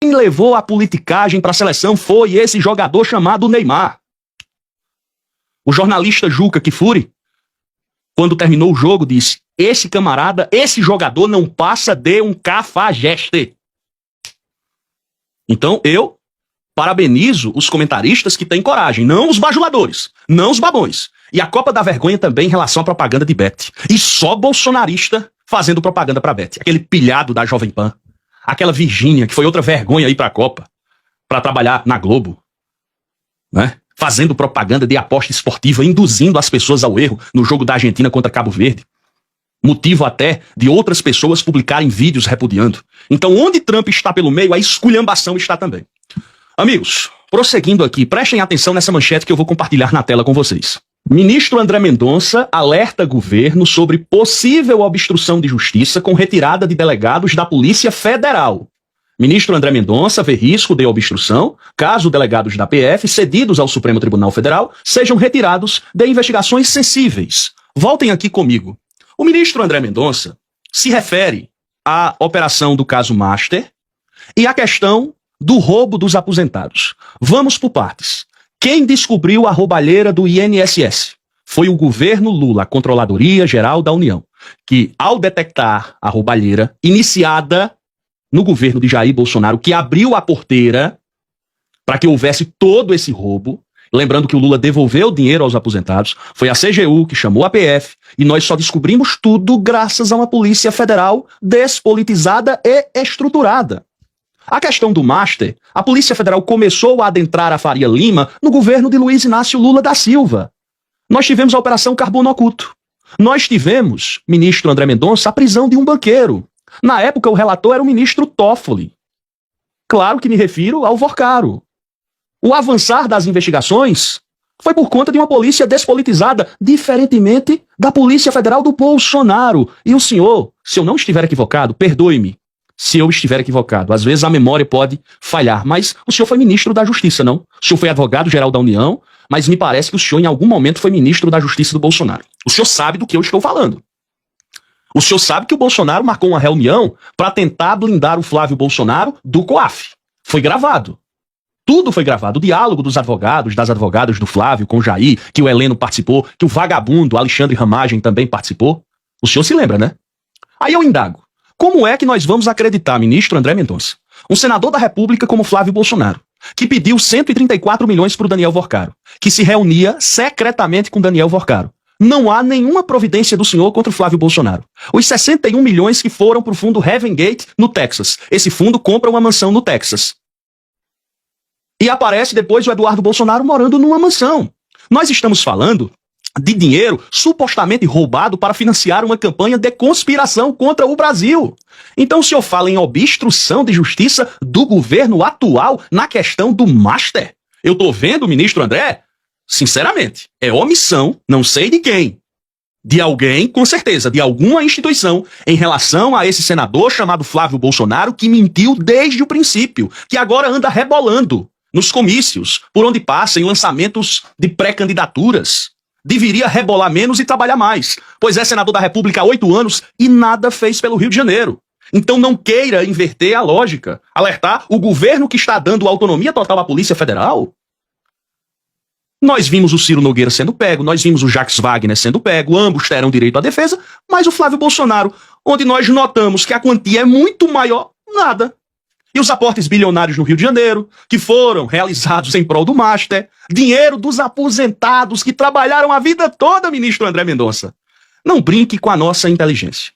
Quem levou a politicagem para a seleção foi esse jogador chamado Neymar. O jornalista Juca Kfouri, quando terminou o jogo, disse: esse camarada, esse jogador não passa de um cafajeste. Então eu parabenizo os comentaristas que têm coragem, não os bajuladores, não os babões. E a Copa da Vergonha também em relação à propaganda de Bet. E só bolsonarista fazendo propaganda pra Bet. Aquele pilhado da Jovem Pan. Aquela Virgínia, que foi outra vergonha aí pra Copa, pra trabalhar na Globo, né? Fazendo propaganda de aposta esportiva, induzindo as pessoas ao erro no jogo da Argentina contra Cabo Verde. Motivo até de outras pessoas publicarem vídeos repudiando. Então, onde Trump está pelo meio, a esculhambação está também. Amigos, prosseguindo aqui, prestem atenção nessa manchete que eu vou compartilhar na tela com vocês. Ministro André Mendonça alerta governo sobre possível obstrução de justiça com retirada de delegados da Polícia Federal. Ministro André Mendonça vê risco de obstrução caso delegados da PF cedidos ao Supremo Tribunal Federal sejam retirados de investigações sensíveis. Voltem aqui comigo. O ministro André Mendonça se refere à operação do caso Master e à questão do roubo dos aposentados. Vamos por partes. Quem descobriu a roubalheira do INSS? Foi o governo Lula, a Controladoria Geral da União, que ao detectar a roubalheira iniciada no governo de Jair Bolsonaro, que abriu a porteira para que houvesse todo esse roubo, lembrando que o Lula devolveu o dinheiro aos aposentados, foi a CGU que chamou a PF, e nós só descobrimos tudo graças a uma Polícia Federal despolitizada e estruturada. A questão do Master, a Polícia Federal começou a adentrar a Faria Lima no governo de Luiz Inácio Lula da Silva. Nós tivemos a Operação Carbono Oculto. Nós tivemos, ministro André Mendonça, a prisão de um banqueiro. Na época, o relator era o ministro Toffoli. Claro que me refiro ao Vorcaro. O avançar das investigações foi por conta de uma polícia despolitizada, diferentemente da Polícia Federal do Bolsonaro. E o senhor, se eu não estiver equivocado, perdoe-me se eu estiver equivocado. Às vezes a memória pode falhar, mas o senhor foi ministro da Justiça, não? O senhor foi advogado-geral da União, mas me parece que o senhor em algum momento foi ministro da Justiça do Bolsonaro. O senhor sabe do que eu estou falando. O senhor sabe que o Bolsonaro marcou uma reunião para tentar blindar o Flávio Bolsonaro do COAF. Foi gravado. Tudo foi gravado. O diálogo dos advogados, das advogadas do Flávio com o Jair, que o Heleno participou, que o vagabundo Alexandre Ramagem também participou. O senhor se lembra, né? Aí eu indago. Como é que nós vamos acreditar, ministro André Mendonça, um senador da República como Flávio Bolsonaro, que pediu 134 milhões para o Daniel Vorcaro, que se reunia secretamente com Daniel Vorcaro? Não há nenhuma providência do senhor contra o Flávio Bolsonaro. Os 61 milhões que foram para o fundo Heaven Gate, no Texas. Esse fundo compra uma mansão no Texas. E aparece depois o Eduardo Bolsonaro morando numa mansão. Nós estamos falando de dinheiro supostamente roubado para financiar uma campanha de conspiração contra o Brasil. Então o senhor fala em obstrução de justiça do governo atual na questão do Master? Eu tô vendo, ministro André, sinceramente, é omissão, não sei de quem. De alguém, com certeza, de alguma instituição, em relação a esse senador chamado Flávio Bolsonaro, que mentiu desde o princípio, que agora anda rebolando nos comícios, por onde passa, em lançamentos de pré-candidaturas. Deveria rebolar menos e trabalhar mais, pois é senador da República há 8 anos e nada fez pelo Rio de Janeiro. Então não queira inverter a lógica, alertar o governo que está dando autonomia total à Polícia Federal. Nós vimos o Ciro Nogueira sendo pego, nós vimos o Jacques Wagner sendo pego, ambos terão direito à defesa, mas o Flávio Bolsonaro, onde nós notamos que a quantia é muito maior, nada. E os aportes bilionários no Rio de Janeiro, que foram realizados em prol do Master, dinheiro dos aposentados que trabalharam a vida toda, ministro André Mendonça. Não brinque com a nossa inteligência.